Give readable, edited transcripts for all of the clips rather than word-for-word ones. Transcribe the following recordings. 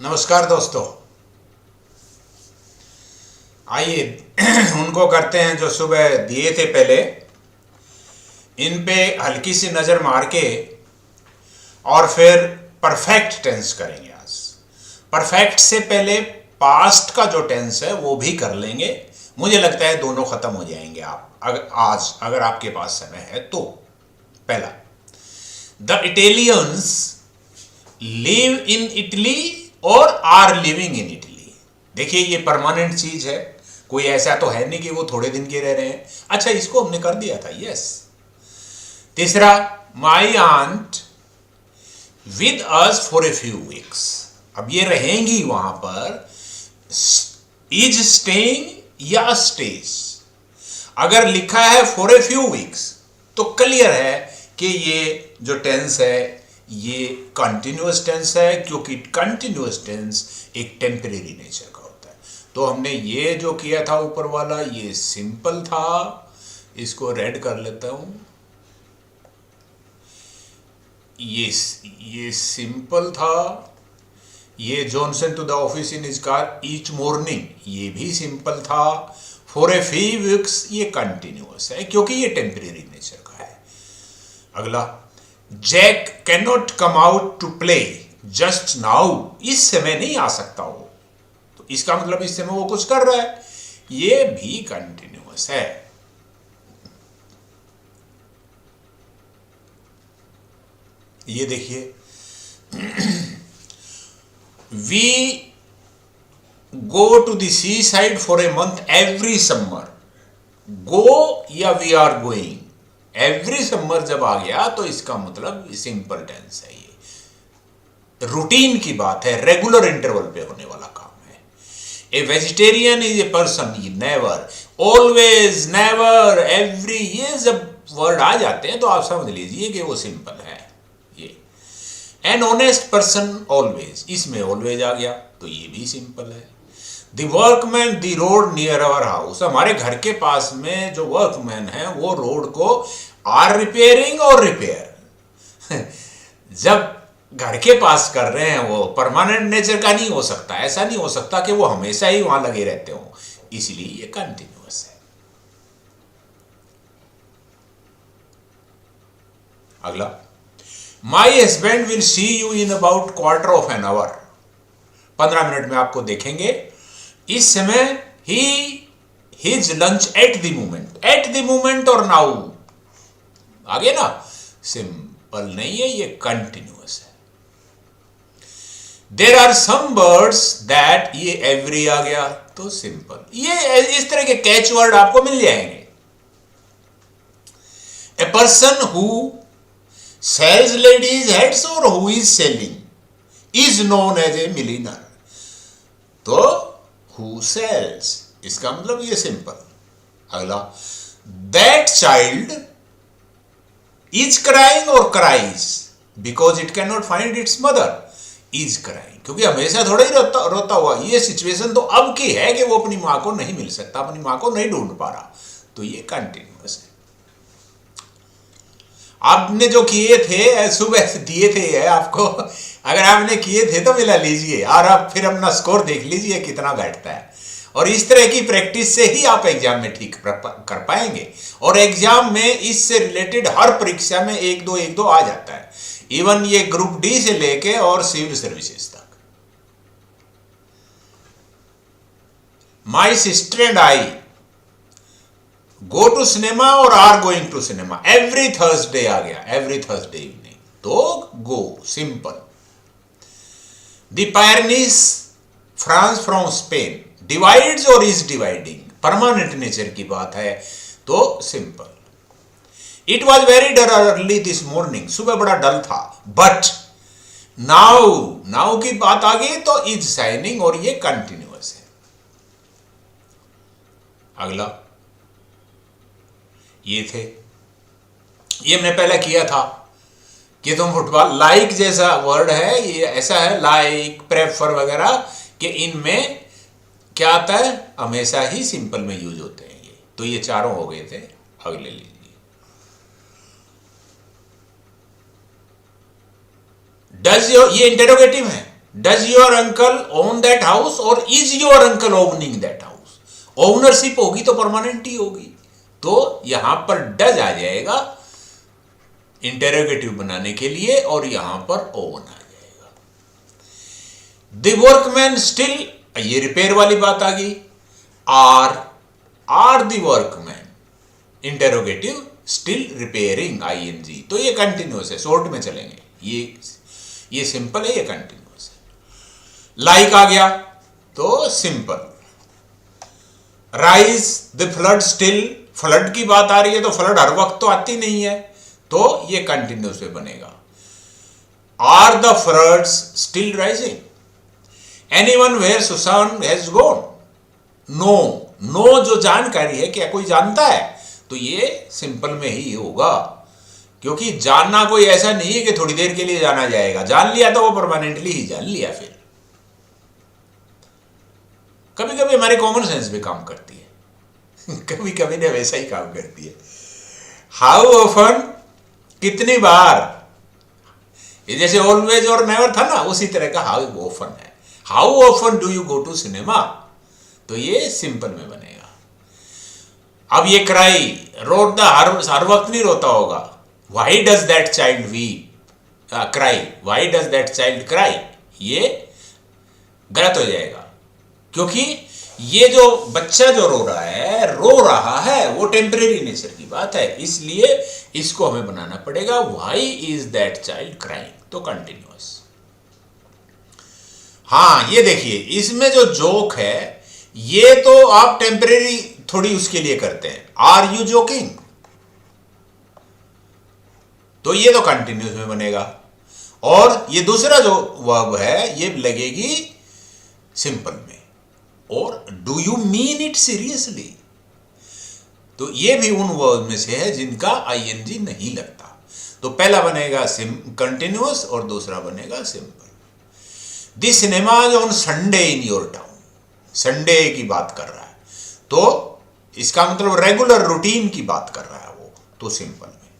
नमस्कार दोस्तों। आइए उनको करते हैं जो सुबह दिए थे पहले, इन पे हल्की सी नज़र मार के और फिर परफेक्ट टेंस करेंगे। आज परफेक्ट से पहले पास्ट का जो टेंस है वो भी कर लेंगे। मुझे लगता है दोनों ख़त्म हो जाएंगे आज अगर आपके पास समय है तो। पहला, the Italians live in Italy और आर लिविंग इन इटली। देखिए ये परमानेंट चीज है, कोई ऐसा तो है नहीं कि वो थोड़े दिन के रह रहे हैं। अच्छा, इसको हमने कर दिया था, यस। तीसरा, my aunt with us for a few weeks. अब ये रहेंगी वहां पर, इज स्टेइंग या स्टेज। अगर लिखा है फॉर ए फ्यू वीक्स तो क्लियर है कि ये जो टेंस है ये कंटिन्यूअस टेंस है, क्योंकि कंटिन्यूअस टेंस एक टेम्परेरी नेचर का होता है। तो हमने ये जो किया था ऊपर वाला, ये सिंपल था। इसको रेड कर लेता हूं। ये सिंपल था। ये Johnson to the office in his car each morning, ये भी सिंपल था। फॉर ए फ्यू वीक्स ये कंटिन्यूअस है क्योंकि ये टेम्परेरी नेचर का है। अगला, Jack can not come out to play just now. इस समय नहीं आ सकता वो, तो इसका मतलब इस समय वो कुछ कर रहा है, ये भी कंटिन्यूअस है। ये देखिए, we go to the seaside for a month every summer. Go या we are going, every summer जब आ गया तो इसका मतलब सिंपल टेंस है। ये रूटीन की बात है, रेगुलर इंटरवल पे होने वाला काम है। A vegetarian is a person, never, always, never, every, ये जब वर्ड आ जाते हैं तो आप समझ लीजिए कि वो सिंपल है। ये एन ऑनेस्ट पर्सन ऑलवेज, इसमें ऑलवेज आ गया तो ये भी सिंपल है। The workman the road near our house, हमारे घर के पास में जो वर्कमैन है वो रोड को आर रिपेयरिंग और रिपेयर जब घर के पास कर रहे हैं, वो परमानेंट नेचर का नहीं हो सकता। ऐसा नहीं हो सकता कि वो हमेशा ही वहां लगे रहते हो, इसलिए ये कंटिन्यूअस है। अगला, my husband will see you in about quarter of an hour. 15 minute में आपको देखेंगे। इस समय ही his lunch at the moment और नाउ आगे ना, सिंपल नहीं है, ये कंटिन्यूअस है। There are some birds that, ये एवरी आ गया तो सिंपल। ये इस तरह के कैच वर्ड आपको मिल जाएंगे। A person who sells ladies hats और who is selling is known as a milliner. तो हु सेल्स, इसका मतलब ये सिंपल। अगला, दैट चाइल्ड इज क्राइंग और cries because it can not find its mother. Is crying क्योंकि हमेशा थोड़ा ही रोता हुआ, ये सिचुएशन तो अब की है कि वो अपनी मां को नहीं मिल सकता, अपनी मां को नहीं ढूंढ पा रहा, तो ये कंटिन्यूअस है। आपने जो किए थे सुबह दिए थे आपको, अगर आपने किए थे तो मिला लीजिए और आप फिर अपना स्कोर देख लीजिए कितना बैठता है। और इस तरह की प्रैक्टिस से ही आप एग्जाम में ठीक कर पाएंगे। और एग्जाम में इससे रिलेटेड हर परीक्षा में 1-2 आ जाता है, इवन ये ग्रुप डी से लेके और सिविल सर्विसेज तक। My sister and I go to cinema और are going to cinema. Every Thursday आ गया, एवरी थर्सडे इवनिंग, तो go, simple. The Pyrenees France from Spain divides और इज डिवाइडिंग, परमानेंट नेचर की बात है तो सिंपल। इट वॉज वेरी डर अर्ली दिस मॉर्निंग, सुबह बड़ा डल था। बट नाउ की बात आ गई तो इज शाइनिंग और ये कंटिन्यूअस है। अगला, ये थे, ये हमने पहले किया था कि तुम फुटबॉल, लाइक जैसा वर्ड है, ये ऐसा है लाइक, प्रेफर वगैरह, कि इनमें क्या आता है, हमेशा ही सिंपल में यूज होते हैं ये। तो ये चारों हो गए थे। अगले लीजिए, डज योर, ये इंटेरोगेटिव है, does your uncle own that house और is your uncle owning that house? Ownership होगी तो परमानेंट ही होगी, तो यहां पर डज आ जाएगा इंटेरोगेटिव बनाने के लिए और यहां पर ओन आ जाएगा। द वर्कमैन स्टिल, ये रिपेयर वाली बात आ गई। Are the workman, interrogative, still repairing, I N G, तो ये कंटिन्यूअस है, शॉर्ट में चलेंगे, ये सिंपल है, ये कंटिन्यूअस है। लाइक आ गया तो simple. Rise the flood still, flood की बात आ रही है तो फ्लड हर वक्त तो आती नहीं है, तो ये कंटिन्यूअस में बनेगा। Are the floods still rising? Anyone where Susan has gone? No, no जो जानकारी है, क्या कोई जानता है, तो ये सिंपल में ही होगा, क्योंकि जानना कोई ऐसा नहीं है कि थोड़ी देर के लिए जाना जाएगा, जान लिया तो वो परमानेंटली ही जान लिया। फिर कभी कभी हमारी कॉमन सेंस भी काम करती है कभी कभी ने वैसा ही काम करती है। हाउ ऑफन, कितनी बार, ये जैसे ऑलवेज और नेवर था ना, उसी तरह का हाउ ऑफन है। How often do you go to cinema, तो ये सिंपल में बनेगा। अब ये क्राई, रोड द, हर वक्त नहीं रोता होगा। Why does that child weep, cry, why does that child cry, ये गलत हो जाएगा, क्योंकि ये जो बच्चा जो रो रहा है वो टेम्परेरी नेचर की बात है, इसलिए इसको हमें बनाना पड़ेगा why is that child crying, तो कंटिन्यूअस। हाँ, ये देखिए, इसमें जो जोक है ये तो आप टेम्परेरी थोड़ी उसके लिए करते हैं, आर यू जोकिंग, तो ये तो कंटिन्यूअस में बनेगा। और ये दूसरा जो वर्ब है ये लगेगी सिंपल में। और do you mean it seriously, तो ये भी उन वर्ब में से है जिनका आईएनजी नहीं लगता, तो पहला बनेगा कंटिन्यूअस और दूसरा बनेगा simple. This cinema on Sunday in your town, Sunday की बात कर रहा है, तो इसका मतलब रेगुलर रूटीन की बात कर रहा है वो, तो सिंपल में।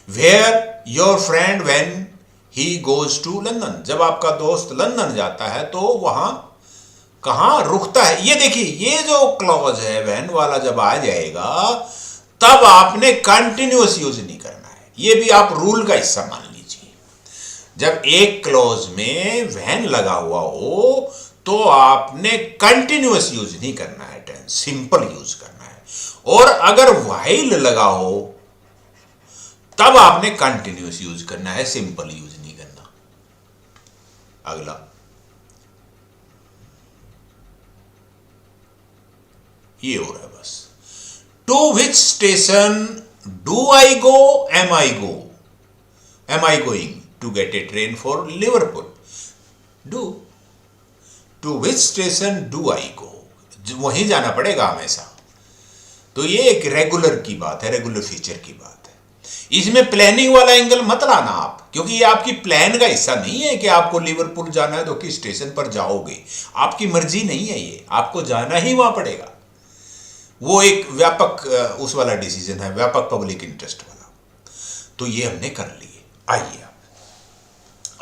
Where your friend when he goes to London, जब आपका दोस्त लंदन जाता है तो वहां कहां रुकता है। ये देखिए, ये जो क्लॉज है वैन वाला जब आ जाएगा तब आपने कंटिन्यूअस यूज नहीं करना है, ये भी आप रूल का हिस्सा मान लीजिए। जब एक क्लॉज में वैन लगा हुआ हो तो आपने कंटिन्यूअस यूज नहीं करना है, टेंस सिंपल यूज करना है। और अगर व्हाइल लगा हो तब आपने कंटिन्यूअस यूज करना है, सिंपल यूज नहीं करना। अगला, ये हो रहा है बस। To which station do I go, am I go, am I going to get a train for Liverpool, do, to which station do I go, वहीं जाना पड़ेगा हमेशा, तो ये एक रेगुलर की बात है, रेगुलर फीचर की बात है। इसमें प्लानिंग वाला एंगल मत लाना आप, क्योंकि ये आपकी प्लान का हिस्सा नहीं है कि आपको लिवरपूल जाना है तो किस स्टेशन पर जाओगे, आपकी मर्जी नहीं है, ये आपको जाना ही वहां पड़ेगा। वो एक व्यापक उस वाला डिसीजन है, व्यापक पब्लिक इंटरेस्ट वाला, तो ये हमने कर लिए। आइए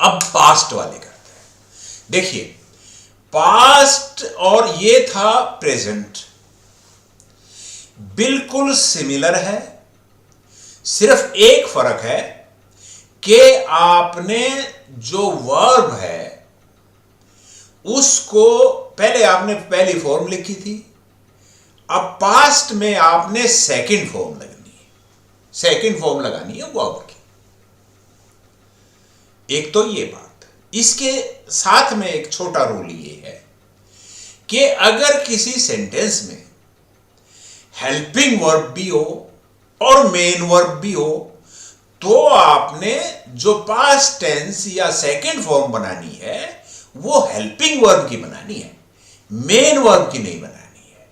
अब पास्ट वाले करते हैं। देखिए, पास्ट और ये था प्रेजेंट, बिल्कुल सिमिलर है, सिर्फ एक फर्क है कि आपने जो वर्ब है उसको पहले आपने पहली फॉर्म लिखी थी, अब पास्ट में आपने सेकंड फॉर्म लगनी है, सेकंड फॉर्म लगानी है वर्ब की। एक तो ये बात, इसके साथ में एक छोटा रूल ये है कि अगर किसी सेंटेंस में हेल्पिंग वर्ब भी हो और मेन वर्ब भी हो तो आपने जो पास्ट टेंस या सेकंड फॉर्म बनानी है वो हेल्पिंग वर्ब की बनानी है, मेन वर्ब की नहीं बनानी है।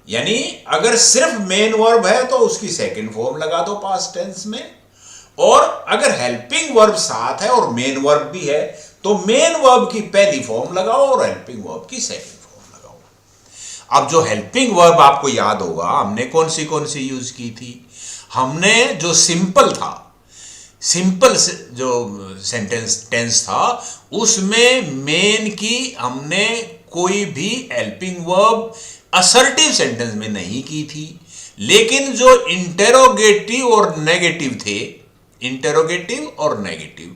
यानी अगर सिर्फ मेन वर्ब है तो उसकी सेकंड फॉर्म लगा दो पास्ट टेंस में, और अगर हेल्पिंग वर्ब साथ है और मेन वर्ब भी है तो मेन वर्ब की पहली फॉर्म लगाओ और हेल्पिंग वर्ब की सेकंड फॉर्म लगाओ। अब जो हेल्पिंग वर्ब आपको याद होगा हमने कौन सी यूज की थी, हमने जो सिंपल था सिंपल जो सेंटेंस टेंस था उसमें मेन की हमने कोई भी हेल्पिंग वर्ब असर्टिव सेंटेंस में नहीं की थी, लेकिन जो इंटेरोगेटिव और नेगेटिव थे, इंटेरोगेटिव और नेगेटिव,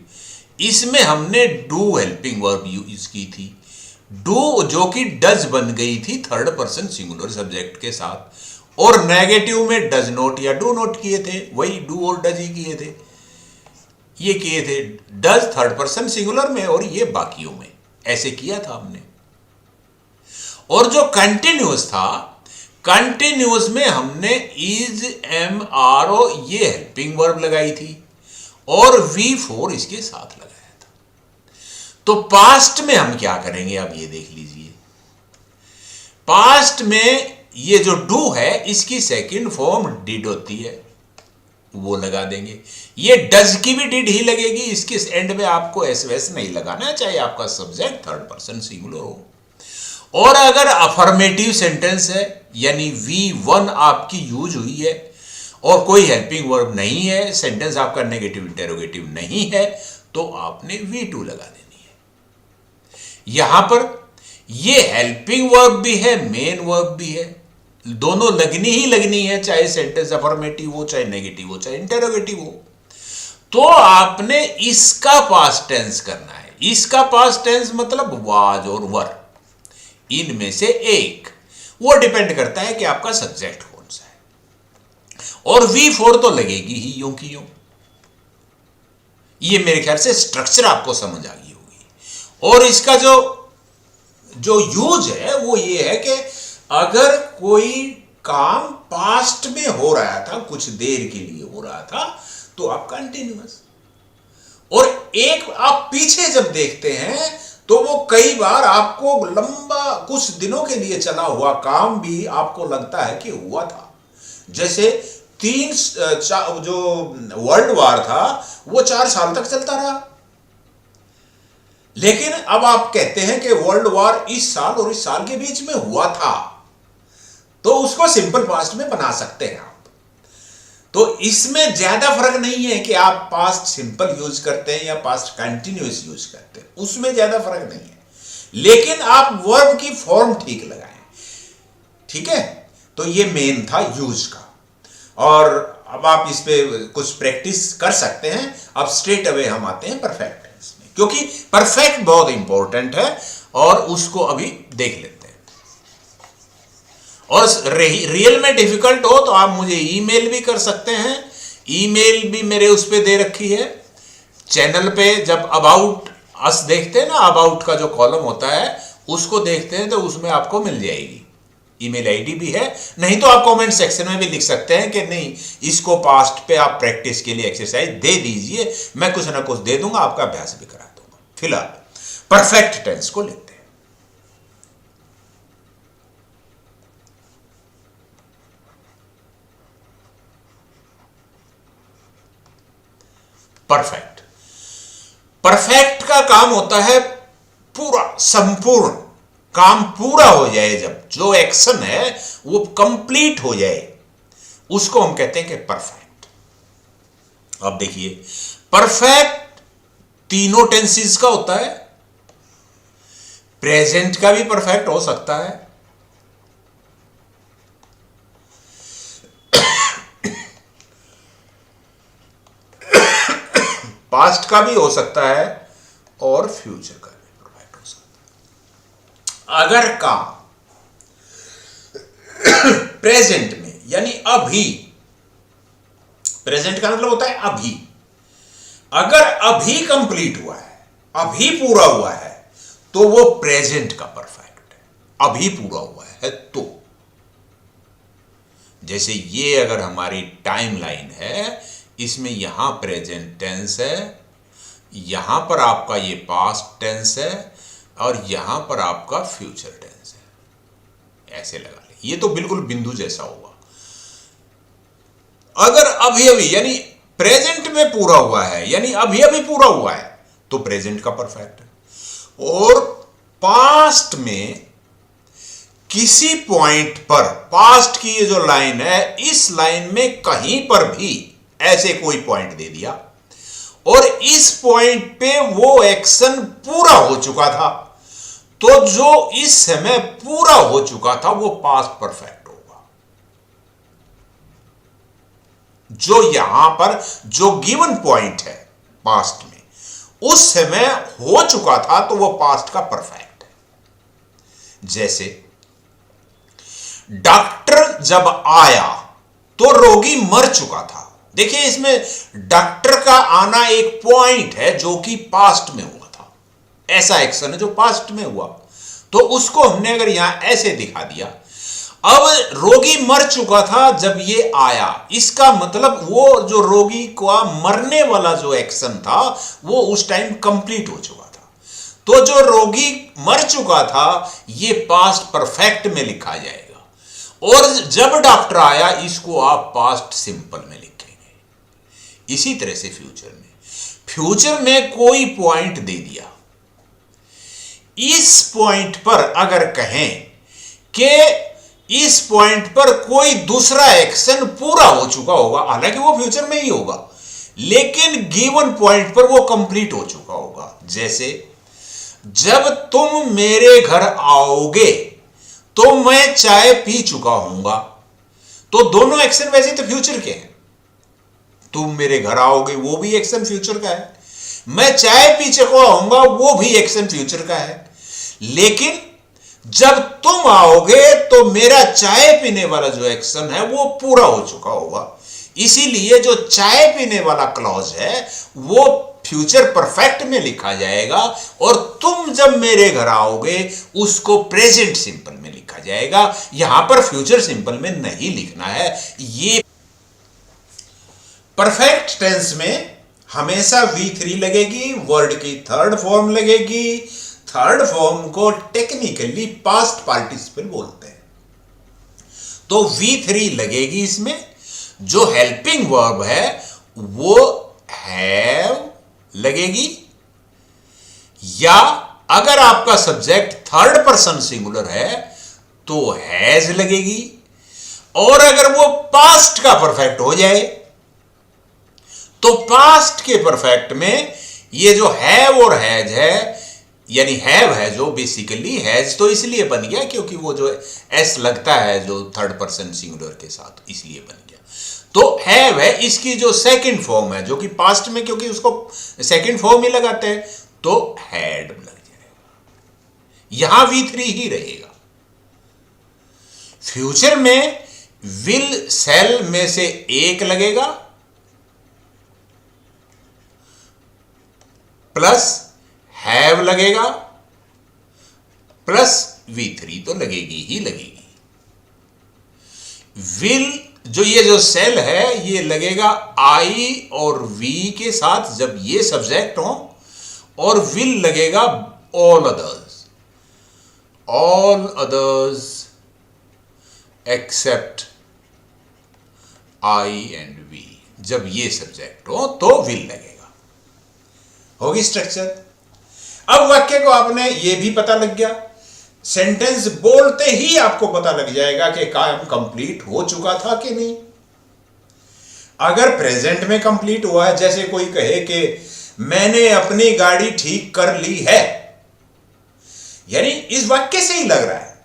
इसमें हमने डू हेल्पिंग वर्ब यूज की थी। डू जो कि डज बन गई थी थर्ड पर्सन सिंगुलर सब्जेक्ट के साथ, और नेगेटिव में डज नॉट या डू नॉट किए थे, वही डू और डज ही किए थे, ये किए थे डज थर्ड पर्सन सिंगुलर में और ये बाकियों में, ऐसे किया था हमने। और जो कंटिन्यूअस था, कंटिन्यूअस में हमने इज एम आर ओ ये हेल्पिंग वर्ब लगाई थी और V4 इसके साथ लगाया था। तो पास्ट में हम क्या करेंगे अब ये देख लीजिए। पास्ट में ये जो डू है इसकी सेकंड फॉर्म डिड होती है, वो लगा देंगे। ये डज की भी डिड ही लगेगी, इसके एंड में आपको एस वेस नहीं लगाना, चाहे आपका सब्जेक्ट थर्ड पर्सन सिंगुलर हो। और अगर अफर्मेटिव सेंटेंस है यानी V1 आपकी यूज हुई है और कोई हेल्पिंग वर्ब नहीं है, सेंटेंस आपका नेगेटिव इंटेरोगेटिव नहीं है, तो आपने V2 लगा देनी है। यहां पर ये हेल्पिंग वर्ब भी है, मेन वर्ब भी है, दोनों लगनी ही लगनी है, चाहे सेंटेंस अफर्मेटिव हो, चाहे नेगेटिव हो, चाहे इंटेरोगेटिव हो। तो आपने इसका पास्ट टेंस करना है। इसका पास्ट टेंस मतलब वाज और वर, इनमें से एक, वो डिपेंड करता है कि आपका सब्जेक्ट कौन सा है। और V4 तो लगेगी ही यूं की यूं। ये मेरे ख्याल से स्ट्रक्चर आपको समझ आ गई होगी। और इसका जो यूज है वो ये है कि अगर कोई काम पास्ट में हो रहा था, कुछ देर के लिए हो रहा था, तो आप कंटिन्यूअस, और एक आप पीछे जब देखते हैं तो वो कई बार आपको लंबा कुछ दिनों के लिए चला हुआ काम भी आपको लगता है कि हुआ था। जैसे जो वर्ल्ड वार था वो 4 साल तक चलता रहा, लेकिन अब आप कहते हैं कि वर्ल्ड वार इस साल और इस साल के बीच में हुआ था, तो उसको सिंपल पास्ट में बना सकते हैं आप। तो इसमें ज्यादा फर्क नहीं है कि आप पास्ट सिंपल यूज करते हैं या पास्ट कंटिन्यूअस यूज करते हैं, उसमें ज्यादा फर्क नहीं है, लेकिन आप वर्ब की फॉर्म ठीक लगाएं। ठीक है, तो ये मेन था यूज का। और अब आप इस पे कुछ प्रैक्टिस कर सकते हैं। अब स्ट्रेट अवे हम आते हैं परफेक्ट टेंस में, क्योंकि परफेक्ट बहुत इंपॉर्टेंट है और उसको अभी देख लेते हैं। और रियल में डिफिकल्ट हो तो आप मुझे ईमेल भी कर सकते हैं। ईमेल भी मेरे उस पे दे रखी है चैनल पे। जब अबाउट अस देखते हैं ना, अबाउट का जो कॉलम होता है उसको देखते हैं तो उसमें आपको मिल जाएगी। ईमेल आईडी भी है, नहीं तो आप कमेंट सेक्शन में भी लिख सकते हैं कि नहीं इसको पास्ट पे आप प्रैक्टिस के लिए एक्सरसाइज दे दीजिए, मैं कुछ ना कुछ दे दूंगा, आपका अभ्यास भी करा दूंगा। फिलहाल परफेक्ट टेंस को लेते हैं। परफेक्ट, परफेक्ट का काम होता है पूरा, संपूर्ण काम पूरा हो जाए, जब जो एक्शन है वो कंप्लीट हो जाए उसको हम कहते हैं कि परफेक्ट। अब देखिए, परफेक्ट तीनों टेंसेस का होता है। प्रेजेंट का भी परफेक्ट हो सकता है, पास्ट का भी हो सकता है और फ्यूचर का भी परफेक्ट हो सकता है। अगर काम प्रेजेंट में यानी अभी, प्रेजेंट का मतलब होता है अभी, अगर अभी कंप्लीट हुआ है, अभी पूरा हुआ है, तो वो प्रेजेंट का परफेक्ट है। अभी पूरा हुआ है तो, जैसे ये अगर हमारी टाइमलाइन है, इसमें यहां प्रेजेंट टेंस है, यहां पर आपका ये पास्ट टेंस है और यहां पर आपका फ्यूचर टेंस है। ऐसे लगा ले, ये तो बिल्कुल बिंदु जैसा होगा। अगर अभी अभी यानी प्रेजेंट में पूरा हुआ है, यानी अभी अभी पूरा हुआ है, तो प्रेजेंट का परफेक्ट है। और पास्ट में किसी पॉइंट पर, पास्ट की ये जो लाइन है, इस लाइन में कहीं पर भी ऐसे कोई पॉइंट दे दिया और इस पॉइंट पे वो एक्शन पूरा हो चुका था, तो जो इस समय पूरा हो चुका था वो पास्ट परफेक्ट होगा। जो यहां पर जो गिवन पॉइंट है पास्ट में, उस समय हो चुका था तो वो पास्ट का परफेक्ट है। जैसे डॉक्टर जब आया तो रोगी मर चुका था। देखिए, इसमें डॉक्टर का आना एक पॉइंट है जो कि पास्ट में हुआ था, ऐसा एक्शन है जो पास्ट में हुआ, तो उसको हमने अगर यहां ऐसे दिखा दिया। अब रोगी मर चुका था जब ये आया, इसका मतलब वो जो रोगी का मरने वाला जो एक्शन था वो उस टाइम कंप्लीट हो चुका था। तो जो रोगी मर चुका था ये पास्ट परफेक्ट में लिखा जाएगा, और जब डॉक्टर आया इसको आप पास्ट सिंपल में लिखेंगे। इसी तरह से फ्यूचर में कोई पॉइंट दे दिया, इस पॉइंट पर अगर कहें कि इस पॉइंट पर कोई दूसरा एक्शन पूरा हो चुका होगा, हालांकि वो फ्यूचर में ही होगा, लेकिन गिवन पॉइंट पर वो कंप्लीट हो चुका होगा। जैसे जब तुम मेरे घर आओगे तो मैं चाय पी चुका हूंगा, तो दोनों एक्शन वैसे तो फ्यूचर के हैं। तुम मेरे घर आओगे वो भी एक्शन फ्यूचर का है, मैं चाय पी चुका हूंगा वो भी एक्शन फ्यूचर का है। लेकिन जब तुम आओगे तो मेरा चाय पीने वाला जो एक्शन है वो पूरा हो चुका होगा, इसीलिए जो चाय पीने वाला क्लॉज है वो फ्यूचर परफेक्ट में लिखा जाएगा, और तुम जब मेरे घर आओगे उसको प्रेजेंट सिंपल में लिखा जाएगा। यहां पर फ्यूचर सिंपल में नहीं लिखना है। ये परफेक्ट टेंस में हमेशा V3 लगेगी, वर्ड की थर्ड फॉर्म लगेगी। थर्ड फॉर्म को टेक्निकली पास्ट पार्टिसिपल बोलते हैं, तो V3 लगेगी। इसमें जो हेल्पिंग वर्ब है वो हैव लगेगी, या अगर आपका सब्जेक्ट थर्ड पर्सन सिंगुलर है तो हैज लगेगी, और अगर वो पास्ट का परफेक्ट हो जाए तो पास्ट के परफेक्ट में ये जो हैव और हैज है, यानी हैव है जो बेसिकली, हैज तो इसलिए बन गया क्योंकि वो जो एस लगता है जो थर्ड पर्सन सिंगुलर के साथ, इसलिए बन गया। तो हैव है, इसकी जो सेकंड फॉर्म है जो कि पास्ट में क्योंकि उसको सेकंड फॉर्म ही लगाते हैं तो हैड लग जाएगा। यहां V3 ही रहेगा। फ्यूचर में विल सेल में से एक लगेगा प्लस हैव लगेगा प्लस V3 तो लगेगी ही लगेगी। विल जो ये जो सेल है ये लगेगा I और V के साथ जब ये सब्जेक्ट हो, और विल लगेगा all others except I and V, जब ये सब्जेक्ट हो तो विल लगेगा। होगी स्ट्रक्चर। अब वाक्य को आपने ये भी पता लग गया, सेंटेंस बोलते ही आपको पता लग जाएगा कि काम कंप्लीट हो चुका था कि नहीं। अगर प्रेजेंट में कंप्लीट हुआ है, जैसे कोई कहे कि मैंने अपनी गाड़ी ठीक कर ली है, यानी इस वाक्य से ही लग रहा है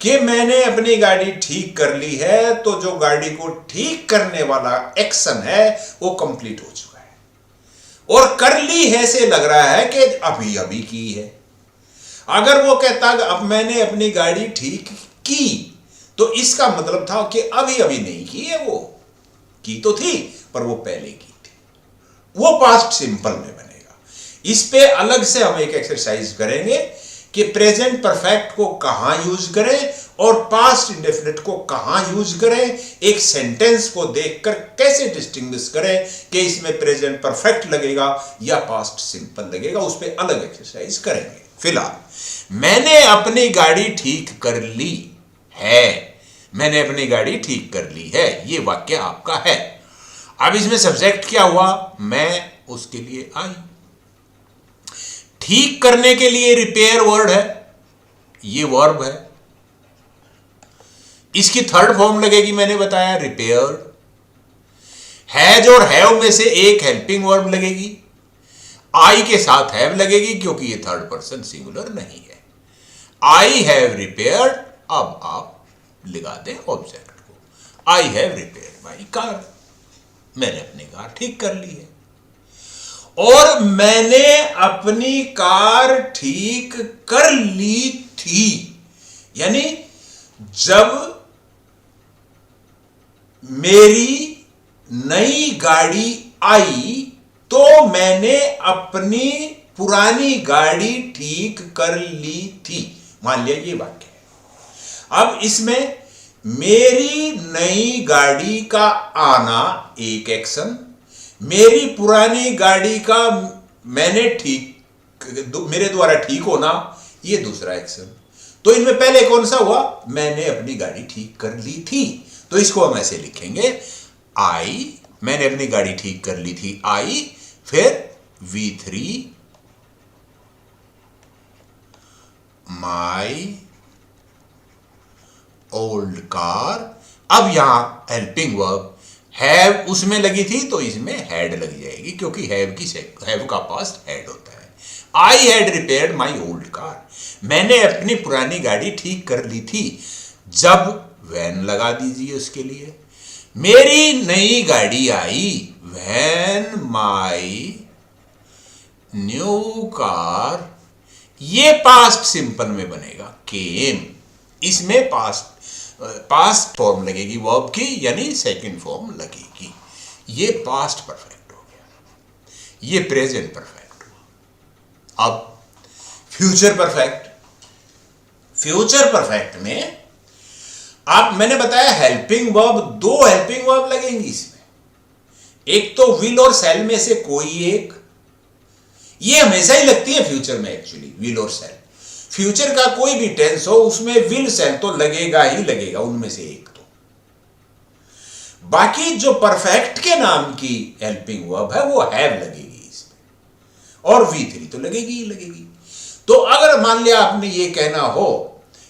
कि मैंने अपनी गाड़ी ठीक कर ली है, तो जो गाड़ी को ठीक करने वाला एक्शन है वो कंप्लीट हो चुका है, और कर ली है से लग रहा है कि अभी अभी की है। अगर वो कहता अब मैंने अपनी गाड़ी ठीक की, तो इसका मतलब था कि अभी अभी नहीं की है, वो की तो थी पर वो पहले की थी, वो पास्ट सिंपल में बनेगा। इस पे अलग से हम एक एक्सरसाइज करेंगे कि प्रेजेंट परफेक्ट को कहां यूज करें और पास्ट इंडेफिनिट को कहां यूज करें, एक सेंटेंस को देखकर कैसे डिस्टिंग्विश करें कि इसमें प्रेजेंट परफेक्ट लगेगा या पास्ट सिंपल लगेगा, उस पे अलग एक्सरसाइज करेंगे। फिलहाल मैंने अपनी गाड़ी ठीक कर ली है, मैंने अपनी गाड़ी ठीक कर ली है, ये वाक्य आपका है। अब इसमें सब्जेक्ट क्या हुआ, मैं, उसके लिए आई। ठीक करने के लिए रिपेयर वर्ड है, ये वर्ब है, इसकी थर्ड फॉर्म लगेगी, मैंने बताया रिपेयर्ड। हैज और हैव में से एक हेल्पिंग वर्ब लगेगी, आई के साथ हैव लगेगी क्योंकि ये थर्ड पर्सन सिंगुलर नहीं है। आई हैव रिपेयर्ड, अब आप लगा दें ऑब्जेक्ट को, आई हैव रिपेयर्ड माई कार, मैंने अपनी कार ठीक कर ली है। और मैंने अपनी कार ठीक कर ली थी, यानी जब मेरी नई गाड़ी आई तो मैंने अपनी पुरानी गाड़ी ठीक कर ली थी। मान लिया ये वाक्य है। अब इसमें मेरी नई गाड़ी का आना एक एक्शन, मेरी पुरानी गाड़ी का मैंने मेरे द्वारा ठीक होना ये दूसरा एक्शन। तो इनमें पहले कौन सा हुआ? मैंने अपनी गाड़ी ठीक कर ली थी। तो इसको हम ऐसे लिखेंगे, आई, मैंने अपनी गाड़ी ठीक कर ली थी, आई, फिर V3 माई ओल्ड कार। अब यहां हेल्पिंग वर्ब हैव उसमें लगी थी तो इसमें हैड लग जाएगी क्योंकि हैव का पास्ट हैड होता है। I had repaired my old car, मैंने अपनी पुरानी गाड़ी ठीक कर ली थी जब, वैन लगा दीजिए उसके लिए। मेरी नई गाड़ी I when my new car, ये पास्ट सिंपल में बनेगा केम, इसमें पास्ट फॉर्म लगेगी वर्ब की, यानी सेकंड फॉर्म लगेगी। ये पास्ट परफेक्ट हो गया, ये प्रेजेंट परफेक्ट हुआ। अब फ्यूचर परफेक्ट, फ्यूचर परफेक्ट में आप, मैंने बताया हेल्पिंग वर्ब, दो हेल्पिंग वर्ब लगेंगी इसमें, एक तो विल और सेल में से कोई एक, ये हमेशा ही लगती है फ्यूचर में एक्चुअली, विल और सेल। फ्यूचर का कोई भी टेंस हो उसमें विल सेल तो लगेगा ही लगेगा, उनमें से एक तो। बाकी जो परफेक्ट के नाम की हेल्पिंग वर्ब है वो हैव लगेगी इसमें, और V3 तो लगेगी ही लगेगी। तो अगर मान लिया आपने ये कहना हो,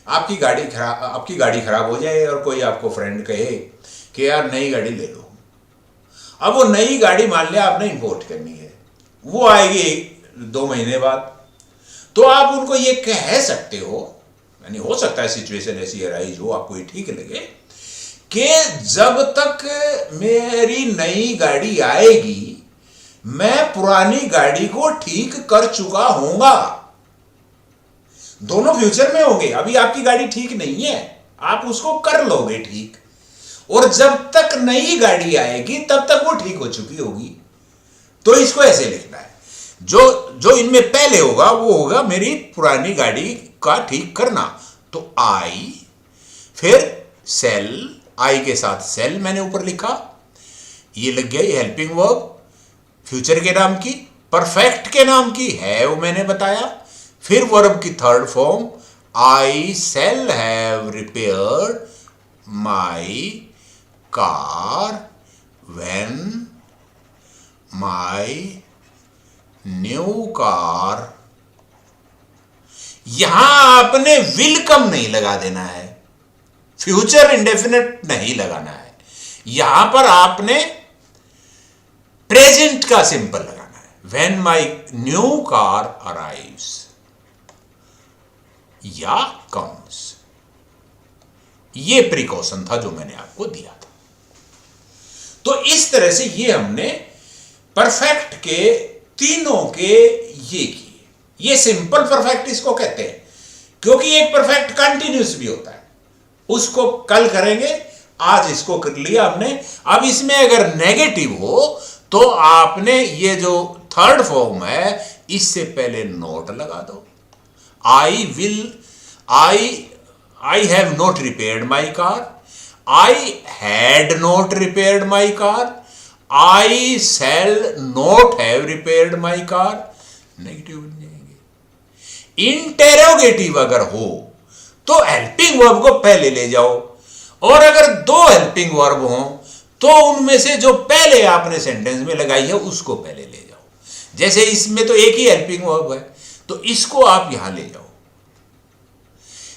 आपकी गाड़ी खराब हो जाए और कोई आपको फ्रेंड कहे कि यार नई गाड़ी ले लो। अब वो नई गाड़ी मान लिया आपने इंपोर्ट करनी है, वो आएगी 2 महीने बाद, तो आप उनको ये कह सकते हो, यानी हो सकता है सिचुएशन ऐसी अराइज हो, आपको ये ठीक लगे कि जब तक मेरी नई गाड़ी आएगी मैं पुरानी गाड़ी को ठीक कर चुका हूंगा। दोनों फ्यूचर में होंगे, अभी आपकी गाड़ी ठीक नहीं है, आप उसको कर लोगे ठीक, और जब तक नई गाड़ी आएगी तब तक वो ठीक हो चुकी होगी। तो इसको ऐसे लिखना है, जो इनमें पहले होगा वो होगा मेरी पुरानी गाड़ी का ठीक करना। तो आई, फिर सेल, आई के साथ सेल मैंने ऊपर लिखा, ये लग गया ये हेल्पिंग वर्ब फ्यूचर के नाम की। परफेक्ट के नाम की हैव मैंने बताया, फिर वर्ब की third form, I shall have repaired my car when my new car. यहां आपने विल कम नहीं लगा देना है, फ्यूचर इंडेफिनिट नहीं लगाना है, यहां पर आपने प्रेजेंट का सिंपल लगाना है, when my new car arrives या कम्स। ये प्रिकॉशन था जो मैंने आपको दिया था। तो इस तरह से ये हमने परफेक्ट के तीनों के ये किए। ये सिंपल परफेक्ट इसको कहते हैं, क्योंकि एक परफेक्ट कंटिन्यूस भी होता है, उसको कल करेंगे, आज इसको कर लिया हमने। अब इसमें अगर नेगेटिव हो तो आपने ये जो थर्ड फॉर्म है इससे पहले नोट लगा दो। I have not repaired my car, I had not repaired my car, I shall not have repaired my car, negative बन जाएंगे। इंटेरोगेटिव अगर हो तो हेल्पिंग वर्ब को पहले ले जाओ, और अगर दो हेल्पिंग वर्ब हो तो उनमें से जो पहले आपने सेंटेंस में लगाई है उसको पहले ले जाओ। जैसे इसमें तो एक ही हेल्पिंग वर्ब है तो इसको आप यहां ले जाओ,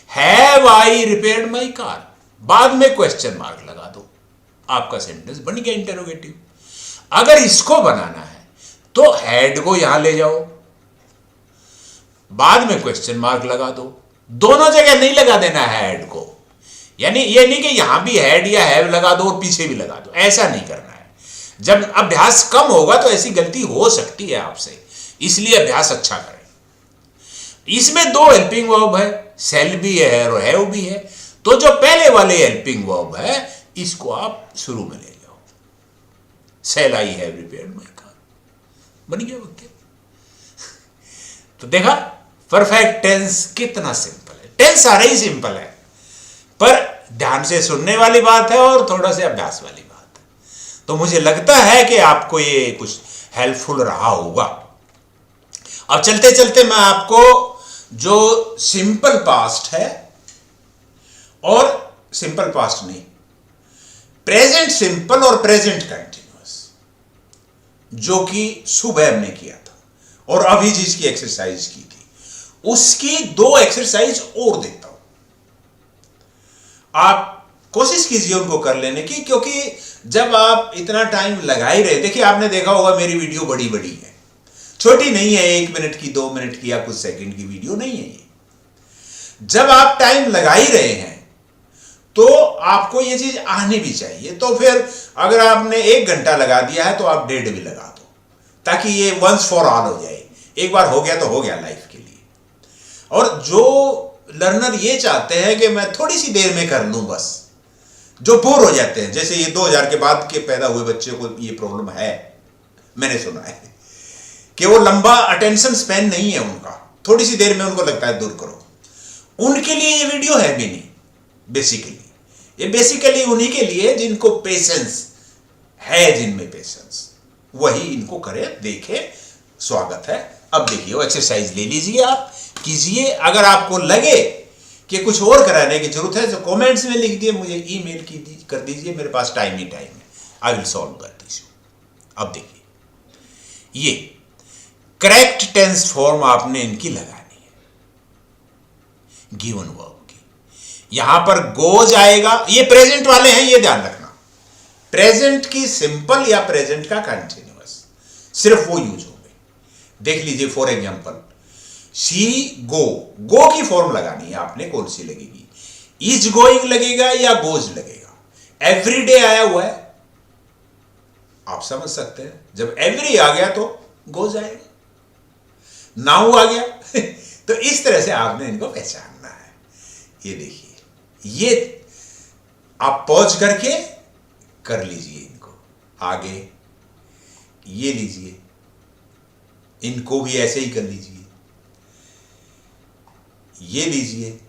have I repaired my car, बाद में क्वेश्चन मार्क लगा दो, आपका सेंटेंस बन गया इंटेरोगेटिव। अगर इसको बनाना है तो हेड को यहां ले जाओ, बाद में क्वेश्चन मार्क लगा दो, दोनों जगह नहीं लगा देना है हेड को। यानी ये नहीं कि यहां भी हेड या हैव लगा दो और पीछे भी लगा दो, ऐसा नहीं करना है। जब अभ्यास कम होगा तो ऐसी गलती हो सकती है आपसे, इसलिए अभ्यास अच्छा करें। इसमें दो हेल्पिंग वर्ब है, सेल भी है और हैव भी है, तो जो पहले वाले हेल्पिंग वर्ब है इसको आप शुरू में ले जाओ। Shall I have repaired my car, बन गया वाक्य। तो देखा परफेक्ट टेंस कितना सिंपल है। टेंस सारे ही सिंपल है, पर ध्यान से सुनने वाली बात है और थोड़ा सा अभ्यास वाली बात है। तो मुझे लगता है कि आपको ये कुछ हेल्पफुल रहा होगा। अब चलते चलते मैं आपको जो सिंपल पास्ट है, और सिंपल पास्ट नहीं, प्रेजेंट सिंपल और प्रेजेंट कंटिन्यूअस, जो कि सुबह हमने किया था और अभी जिसकी एक्सरसाइज की थी, उसकी दो एक्सरसाइज और देता हूं। आप कोशिश कीजिए उनको कर लेने की, क्योंकि जब आप इतना टाइम लगा ही रहे, देखिए आपने देखा होगा मेरी वीडियो बड़ी बड़ी है, छोटी नहीं है, 1 मिनट की 2 मिनट की या कुछ सेकंड की वीडियो नहीं है ये। जब आप टाइम लगा ही रहे हैं तो आपको ये चीज आनी भी चाहिए। तो फिर अगर आपने 1 घंटा लगा दिया है तो आप 1.5 भी लगा दो, ताकि ये वंस फॉर ऑल हो जाए। एक बार हो गया तो हो गया लाइफ के लिए। और जो लर्नर ये चाहते हैं कि मैं थोड़ी सी देर में कर लूं बस, जो बोर हो जाते हैं, जैसे ये 2000 के बाद के पैदा हुए बच्चों को ये प्रॉब्लम है, मैंने सुना है कि वो लंबा अटेंशन स्पैन नहीं है उनका, थोड़ी सी देर में उनको लगता है दूर करो, उनके लिए ये वीडियो है भी नहीं। बेसिकली ये बेसिकली उन्हीं के लिए जिनको पेशेंस है, जिनमें पेशेंस, वही इनको करे, देखे, स्वागत है। अब देखिए वो एक्सरसाइज ले लीजिए, आप कीजिए। अगर आपको लगे कि कुछ और कराने की जरूरत है तो कमेंट्स में लिख दिए, मुझे ईमेल कर दीजिए, मेरे पास टाइम ही टाइम है, I will solve that issue. अब देखिए ये करेक्ट टेंस फॉर्म आपने इनकी लगानी है, गिवन वर्ब की। यहां पर गोज आएगा, ये प्रेजेंट वाले हैं, ये ध्यान रखना, प्रेजेंट की सिंपल या प्रेजेंट का कंटिन्यूअस, सिर्फ वो यूज होंगे। देख लीजिए फॉर एग्जांपल, शी गो, गो की फॉर्म लगानी है आपने, कौन सी लगेगी, इज गोइंग लगेगा या गोज लगेगा। एवरीडे आया हुआ है, आप समझ सकते हैं, जब एवरी आ गया तो गोज आएगा, नाउ आ गया तो इस तरह से आपने इनको पहचानना है। ये देखिए, ये आप पॉज करके कर लीजिए इनको आगे, ये लीजिए, इनको भी ऐसे ही कर लीजिए, ये लीजिए,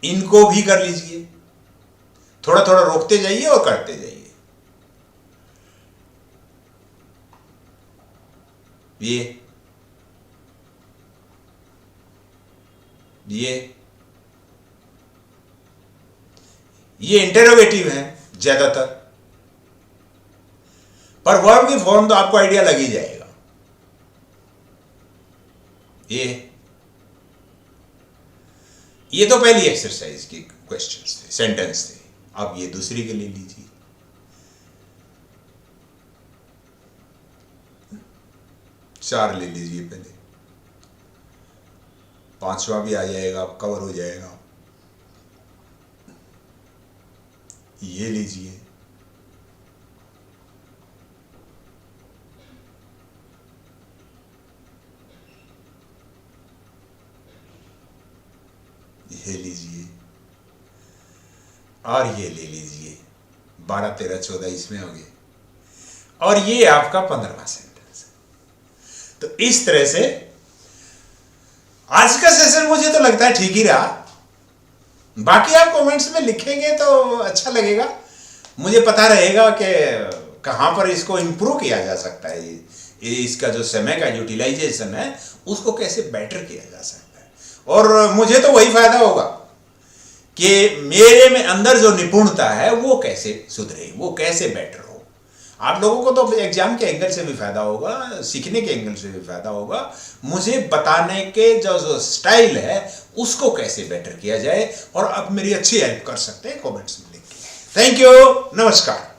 इनको भी कर लीजिए, थोड़ा थोड़ा रोकते जाइए और करते जाइए। ये इंटरोगेटिव है ज्यादातर, पर वर्ब की फॉर्म तो आपको आइडिया लग ही जाएगा। ये तो पहली एक्सरसाइज की क्वेश्चंस थे, सेंटेंस थे। अब ये दूसरी के लिए लीजिए, चार ले लीजिए, पहले 5वां भी आ जाएगा, कवर हो जाएगा। ये लीजिए, ये लीजिए, और ये ले लीजिए। 12, 13, 14 इसमें हो गए, और ये आपका 15वां सेंटेंस है। तो इस तरह से आज का सेशन मुझे तो लगता है ठीक ही रहा। बाकी आप कमेंट्स में लिखेंगे तो अच्छा लगेगा, मुझे पता रहेगा कि कहां पर इसको इंप्रूव किया जा सकता है। इसका जो समय का यूटिलाइजेशन है उसको कैसे बेटर किया जा सकता है, और मुझे तो वही फायदा होगा कि मेरे में अंदर जो निपुणता है वो कैसे सुधरे, वो कैसे बेटर हो। आप लोगों को तो एग्जाम के एंगल से भी फायदा होगा, सीखने के एंगल से भी फायदा होगा, मुझे बताने के जो स्टाइल है उसको कैसे बेटर किया जाए। और आप मेरी अच्छी हेल्प कर सकते हैं कमेंट्स में लिख के। थैंक यू, नमस्कार।